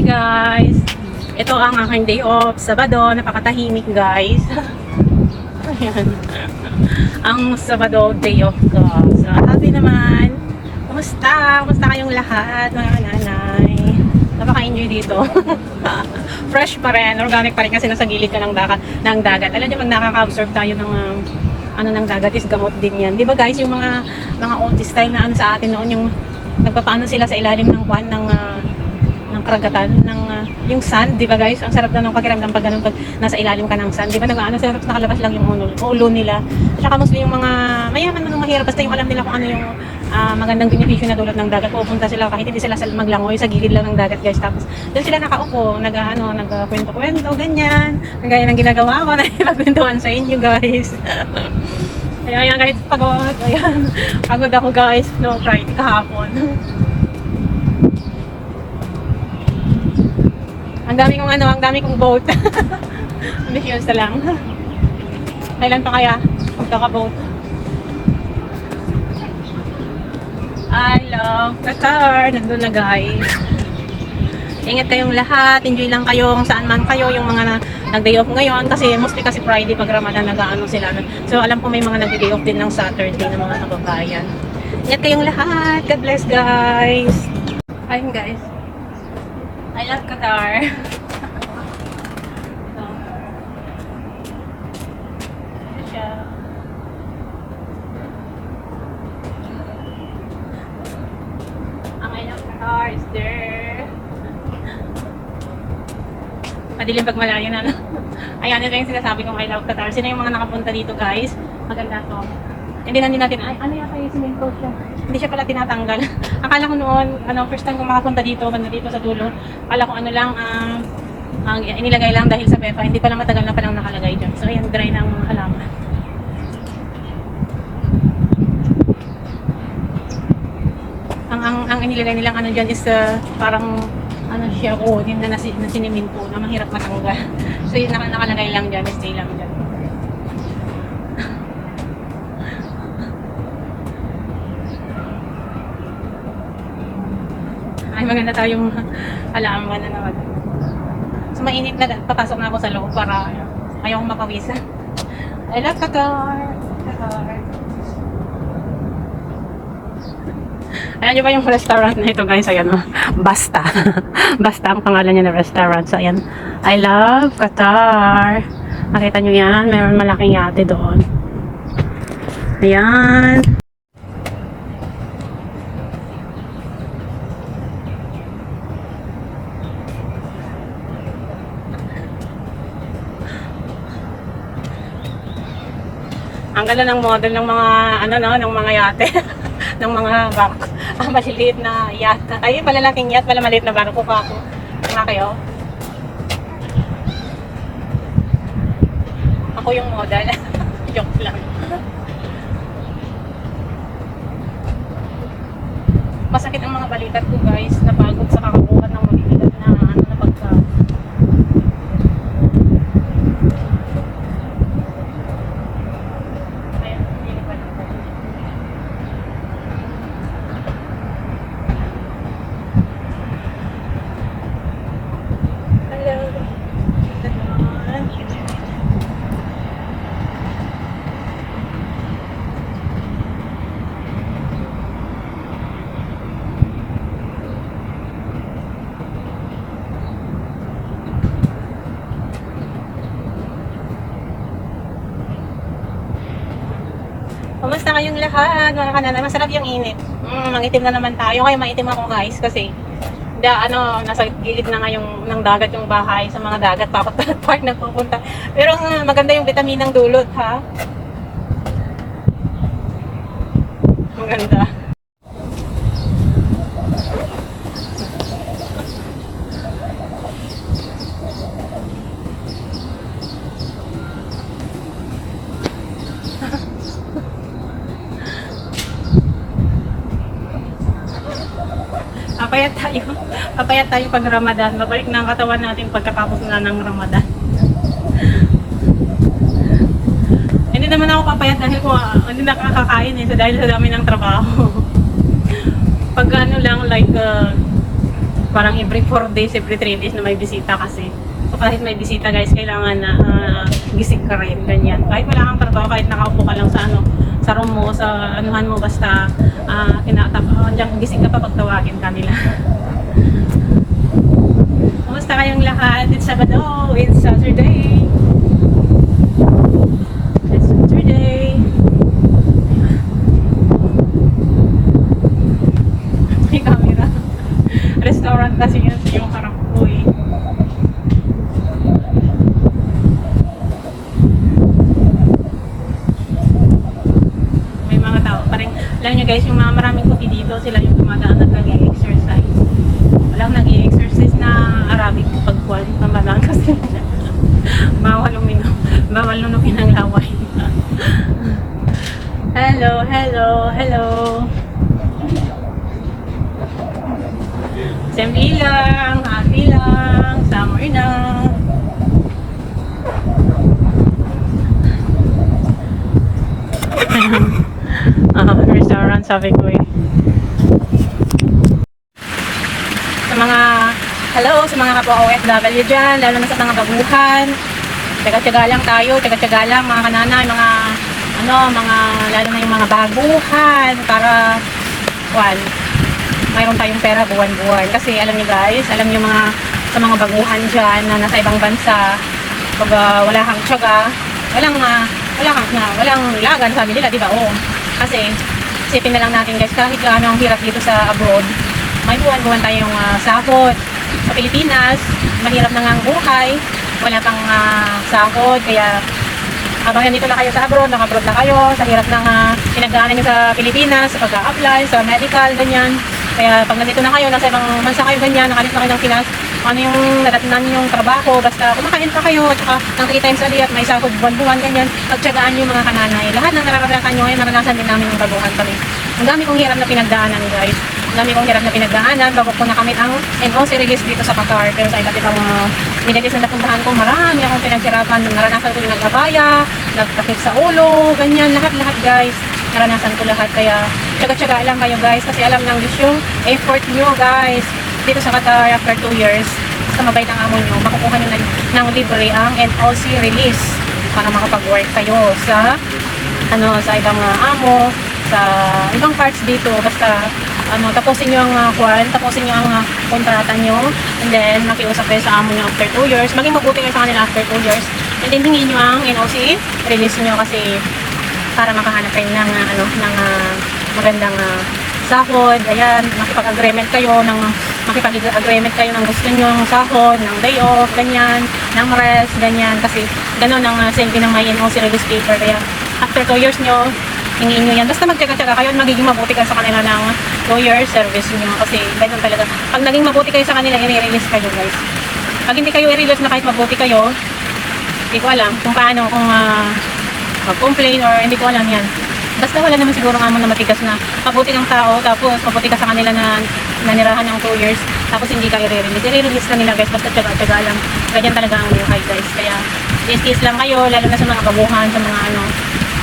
guys! Ito ang aking day off. Sabado, napakatahimik guys. Ayan. Ang Sabado day off ko. So, happy naman. Kumusta? Kumusta kayong lahat, mga nanay? Napaka-enjoy dito. Fresh pa rin. Organic pa rin kasi nasa gilid ka ng dagat. Alam niyo, pag nakaka-absorb tayo ng ng dagat is gamot din yan. Di ba guys, yung mga old style na sa atin noon, yung nagpapaano sila sa ilalim ng kwan ng karagatan ng yung sand, di ba guys? Ang sarap na ng pakiramdam pag ganun, pag nasa ilalim ka ng sand, di ba? Sila nakalabas lang yung ulo nila. At saka mostly yung mga mayaman man mahirap, basta yung alam nila kung ano yung magandang benepisyo na dulot ng dagat. Pupunta sila kahit hindi sila maglangoy, sa gilid lang ng dagat guys. Tapos doon sila nakaupo, nagkwento-kwento, ganyan. Gaya ng ginagawa ko na ipagkwentuhan sa inyo guys. Ayan guys, pagod. Ayan, pagod ako guys. No, Friday kahapon. Ang dami kong boat. Ambitious na lang. Kailan pa kaya magkaka-boat? I love Qatar. Nandun na guys. Ingat kayong lahat. Enjoy lang kayo kung saan man kayo. Yung mga nag-day off ngayon. Kasi mostly kasi Friday pag Ramadan nag-ano sila. So alam ko may mga nag-day off din ng Saturday ng mga kababayan. Ingat kayong lahat. God bless guys. Ayun guys. I love Qatar. So, ito siya. Ang I love Qatar is there. Madilim pag malayo na. Ayan, ito yung sinasabi kong I love Qatar. Sino yung mga nakapunta dito guys? Maganda to. Hindi natin, ano yata yung cement coat siya? Hindi siya pala tinatanggal. Akala ko noon, first time kong makapunta dito, banda dito sa dulo, akala ko inilagay lang dahil sa pepa, hindi pala matagal na palang nakalagay dyan. So ayan, dry ng halaman. Ang inilagay nilang dyan is parang siya, din na siniminto na mahirap matanggal. So yun, nakalagay lang dyan, stay lang dyan. Ay, maganda tayong halaman na naman. So, mainit na. Papasok na ako sa loob para ayaw kong mapawisan. I love Qatar. Ayan nyo ba yung restaurant na ito guys? Ayan o. Basta. Basta ang pangalan niya na restaurant. So, ayan. I love Qatar. Nakita nyo yan? Mayroon malaking yate doon. Ayan. Ang ganda ng model ng mga ng mga yate, ng mga barko. Maliliit na yacht. Ay, malalaking yacht, pala maliit na barko pa ako. Nga kayo? Ako yung model. Joke lang. Masakit ang mga balikat ko guys. Napagod sa kakakuha ng mabibigat na pagka. Kumusta kayong lahat, mga kanana? Masarap yung init. Mangitim na naman tayo. Kaya maitim ako guys kasi nasa gilid na nga ng dagat yung bahay. Sa mga dagat, part nagpupunta. Pero maganda yung vitaminang dulot, ha? Maganda. Papayat tayo pag Ramadan. Babalik na ang katawan natin pagkatapos na ng Ramadan. Hindi naman ako papayat dahil hindi nakakakain dahil sa dami ng trabaho. Pag lang like parang every 4 days, every 3 days na may bisita kasi. So kahit may bisita guys, kailangan na gising ka rin, ganyan. Kahit wala kang trabaho, kahit nakaupo ka lang sa sa room mo, sa anuhan mo, basta gising ka pa pag tawagin ka nila. Kumusta kayong lahat? It's Sabado, it's Saturday. It's Saturday. May camera. Restaurant kasi yun sa yung harap ko eh. May mga tao. Parang, alam nyo guys, yung mga maraming kuti dito, sila yung tumadaan at nag-i-exercise. Walang nag-i-exercise na Arabic pagkuhan. Pamalaan kasi bawal uminom. Bawal nunukin ang laway. Hello, hello, hello. Siyempre lang, happy lang, summer na. Restaurant, sabi ko eh. Sa mga, hello, sa mga kapwa OFW dyan, lalo na sa mga baguhan. Tsaga-tsaga lang tayo, tsaga-tsaga lang, mga kananay, lalo na yung mga baguhan, para, mayroon tayong pera buwan-buwan. Kasi alam niyo guys, alam niyo sa mga baguhan dyan na nasa ibang bansa, pag wala kang tiyaga, walang ilagan, sabi nila, di ba? Oo. Kasi, isipin na lang natin guys, kahit gaano ang hirap dito sa abroad, may buwan-buwan tayong sahod. Sa Pilipinas, mahirap na nga ang buhay, wala pang sahod, kaya habang nandito na kayo sa abroad, naka-abroad na kayo, sa hirap ng pinagdaanan nyo sa Pilipinas, sa pag-a-apply, sa medical, ganyan. Kaya pag nandito na kayo, nasa ibang bansa kayo ganyan, nakalit na kayo ng Pinas, ano yung nadatnan yung trabaho, basta kumakain pa kayo, at saka ng 3 times a day at may sahod buwan-buwan, ganyan, pagtsagaan nyo mga kananay. Lahat ng nararanasan nyo ngayon, naranasan din namin ng baguhan kami. Ang dami kong hirap na pinagdaanan guys. Ang dami kong hirap na pinagdaanan bago ko nakamit ang NOC release dito sa Qatar. Pero sa iba't ibang Middle East na napuntahan ko, marami akong pinaghirapan. Naranasan ko yung nagkabaya, nagtakip sa ulo, ganyan, lahat-lahat guys. Naranasan ko lahat, kaya tsaga-tsaga lang kayo guys, kasi alam ng Diyos yung effort nyo guys. Dito sa Qatar, after 2 years, sa mabait ang amo nyo, makukuha nyo ng libre ang NOC release para makapag-work kayo sa ibang amo, sa ibang parts dito. Basta tapusin nyo ang tapusin nyo ang kontrata nyo, and then makiusap kayo sa amo nyo after 2 years, maging mabuti kayo sa kanila after 2 years, and then hingin nyo ang NOC release nyo, kasi para makahanap kayo ng magandang sahod. Ayan, makipag-agreement kayo ng gusto nyo ng sahod, ng day off, ganyan, ng rest, ganyan, kasi gano'n ang safety ng may NOC release paper. Kaya after 2 years nyo, hingin nyo yan. Basta magtsaga-tsaga kayo, magiging mabuti kayo sa kanila ng 2 years service nyo, kasi gano'n talaga. Pag naging mabuti kayo sa kanila, i-release kayo guys. Pag hindi kayo i-release na kahit mabuti kayo, hindi ko alam kung paano, kung mag-complain or hindi ko alam yan. Basta wala naman siguro nga mo na matigas na mabuti ng tao, tapos mabuti ka sa kanila na nanirahan ng 2 years, tapos hindi ka i-release. I-release ka nila guys, basta tsaga-tsaga lang. Ganyan talaga ang buhay guys. Kaya is lang kayo, lalo na sa mga babuhan, sa mga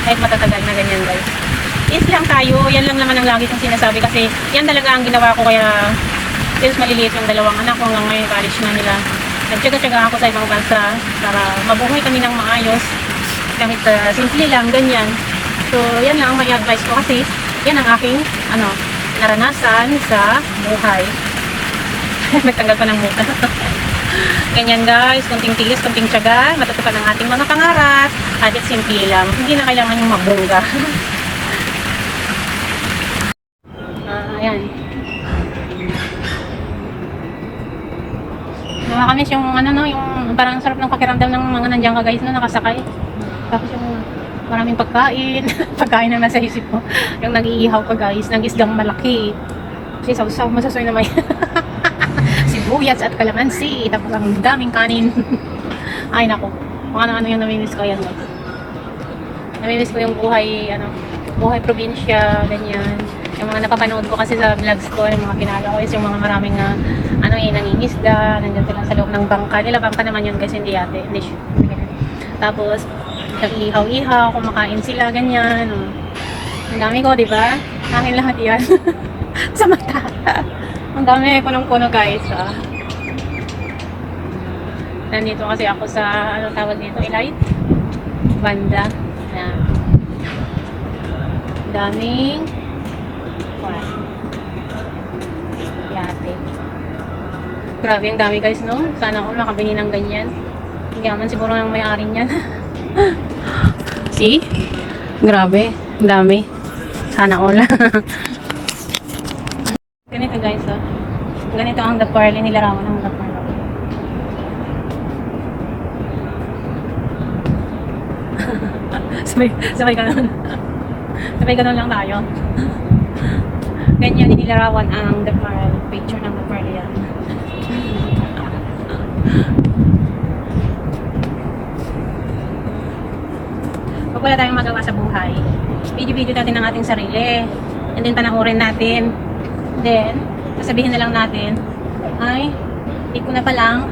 kahit matatagal na ganyan guys. Is lang tayo, yan lang naman ang lagi kong sinasabi, kasi yan talaga ang ginawa ko. Kaya since maliliit yung 2 anak ko, hanggang ngayon college na nila, nagtsaga-tsaga ako sa ibang bansa para mabuhay kami ng maayos, kahit simple lang, ganyan. So, yan lang ang may advice ko, kasi yan ang aking naranasan sa buhay. Nagtanggal pa ng muka. Ganyan guys, kunting tiis, kunting tiyaga, matutupad ang ating mga pangarap, at simple lang. Hindi na kailangan yung magbongga. Ayan. Nakakamiss yung yung parang sarap ng pakiramdam ng mga nandiyan ka guys na nakasakay. Tapos yung maraming pagkain, pagkain na nasa isip ko. Yung nag-iihaw ka guys, ng isgang malaki. Kasi sausaw, masasoy na may sibuyas at kalamansi. Tapos ang daming kanin. Ay nako, kung ano-ano yung namimiss ko yan guys. Namimiss ko yung buhay, buhay probinsya, ganyan. Yung mga napapanood ko kasi sa vlogs ko, yung mga kinala ko is yung mga maraming nangingisda, nandiyan sila sa loob ng bangka. Nila bangka naman yun guys, hindi yate. Hindi. Tapos, nag-ihaw-ihaw, kumakain sila, ganyan. Ang dami ko, di ba? Akin lahat yan. Sa mata. Ang Ang dami, punong-puno guys. Nandito kasi ako sa, ano tawag dito, Elite? Banda. Ayan. Daming yate. Grabe, ang dami guys, no? Sana ako makabili ng ganyan. Hindi naman siguro ng may-ari niyan. See? Grabe, ang dami. Sana all. Ganito guys, oh. Ganito ang the pearl. Nilarawan ng the pearl. sabay ganun. Sabay ganun lang tayo. Ganyan nilarawan ang the pearl. Picture ng the pearl yan. Pag wala tayong magawa sa buhay, video-video natin ang ating sarili. And then panahurin natin. Then, sasabihin na lang natin, ay, hindi ko na palang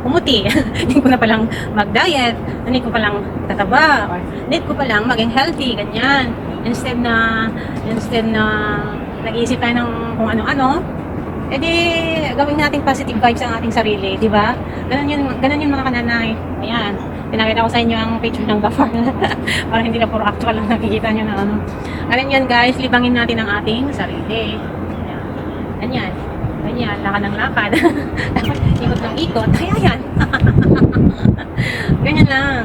pumuti. Hindi ko na palang mag-diet. Hindi ko palang tataba. Or hindi ko palang maging healthy. Ganyan. Instead na nag-iisip tayo ng kung ano-ano, edi gawin natin positive vibes ang ating sarili, di ba? Ganun yun mga kananay. Ayan. Pinakita ko sa inyo ang picture ng gafar. Para hindi na puro actual lang nakikita nyo na ano. Ganun yan guys, libangin natin ang ating sarili. Ayan. Ganyan, lakad ng lakad. Ikot ng ikot. Ayan. Ganyan lang.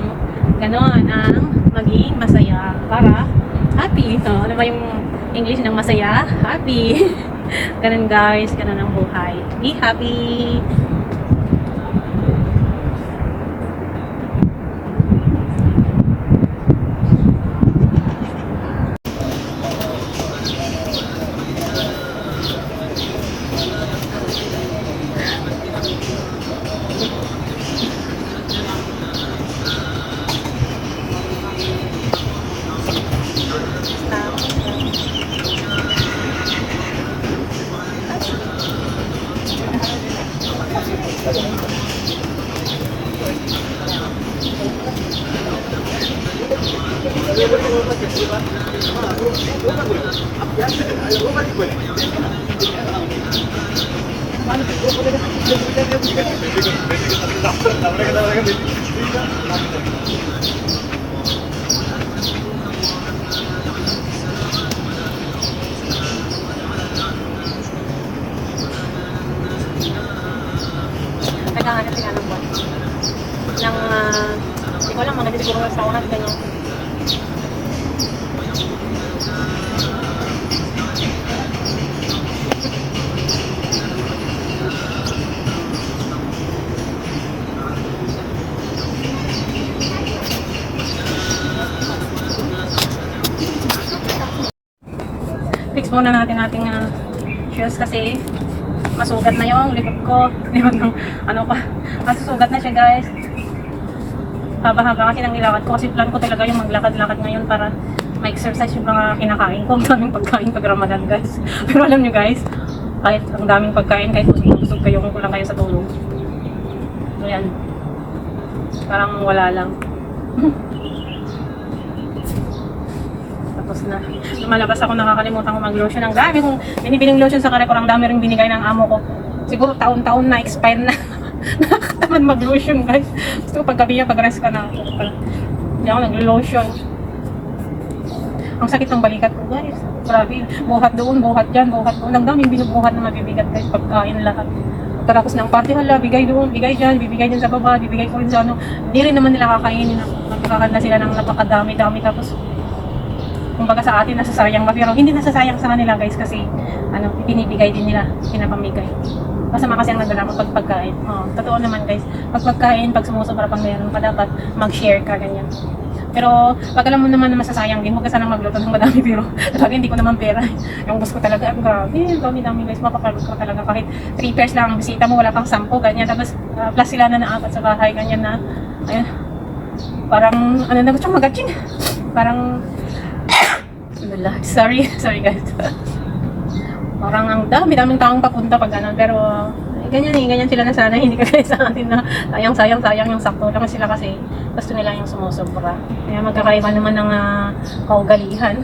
Ganon ang maging masaya para happy. No? Ano ba yung English ng masaya? Happy. Ganon guys, ganon ang buhay. Be happy. Naghahanap sila ng buwan. Hindi ko alam, mga siguro sa sawahan, ganyan. Fix muna natin ating shoes kasi masugat na yung likod ko. Likod ng ano pa. Masusugat na siya guys. Haba-haba kasi nang nilakad ko kasi plan ko talaga yung maglakad-lakad ngayon para ma-exercise yung mga kinakain ko. Ang daming pagkain pag Ramadan guys. Pero alam nyo guys, kahit ang daming pagkain, kahit busog kayo kung kulang kayo sa tulog. So yan. Parang wala lang. Tapos na. Lumalabas ako, nakakalimutan ko mag-lotion. Ang dami kong binibiling lotion sa Carrefour. Ang dami rin binigay ng amo ko. Siguro taon-taon na, expire na. Nakakatamad mag-lotion guys. Gusto ko paggabi yan, pag-rest ka na. Hindi ako nag-lotion. Ang sakit ng balikat ko guys. Grabe. Buhat doon, buhat dyan, buhat doon. Ang daming binubuhat na mabibigat guys. Pagkain lahat. Pagkatapos ng party, hala, bigay doon, bigay dyan, bibigay dyan sa baba, bibigay ko rin sa ano. Hindi rin naman nila kakainin. Magkakanda sila ng napakadami-dami. Tapos kumbaga sa atin nasasayang ba, pero hindi nasasayang sa kanila guys kasi ano, pinibigay din nila, pinapamigay. Masama kasi ang nagdala mo pag pagkain. Totoo naman guys, pag pagkain, pag sumusobra pang meron ka, dapat mag-share ka, ganyan. Pero pag alam mo naman na masasayang din, huwag ka sanang magluto ng madami, pero talaga hindi ko naman pera. Yung gusto ko talaga, grabe, dami-dami guys, mapapagod ka talaga kahit 3 pairs lang ang bisita mo, wala pang 10, ganyan. Tapos plus sila na naapat sa bahay, ganyan na, ayun, parang, ano na gusto, magatching. Parang, sorry guys. Parang ang daming taong papunta pag ganun, pero ganyan sila na sana, hindi kagaya sa atin na sayang yung sakto lang sila kasi gusto nila yung sumusobra. Kaya magkakaiba naman ng kaugalihan.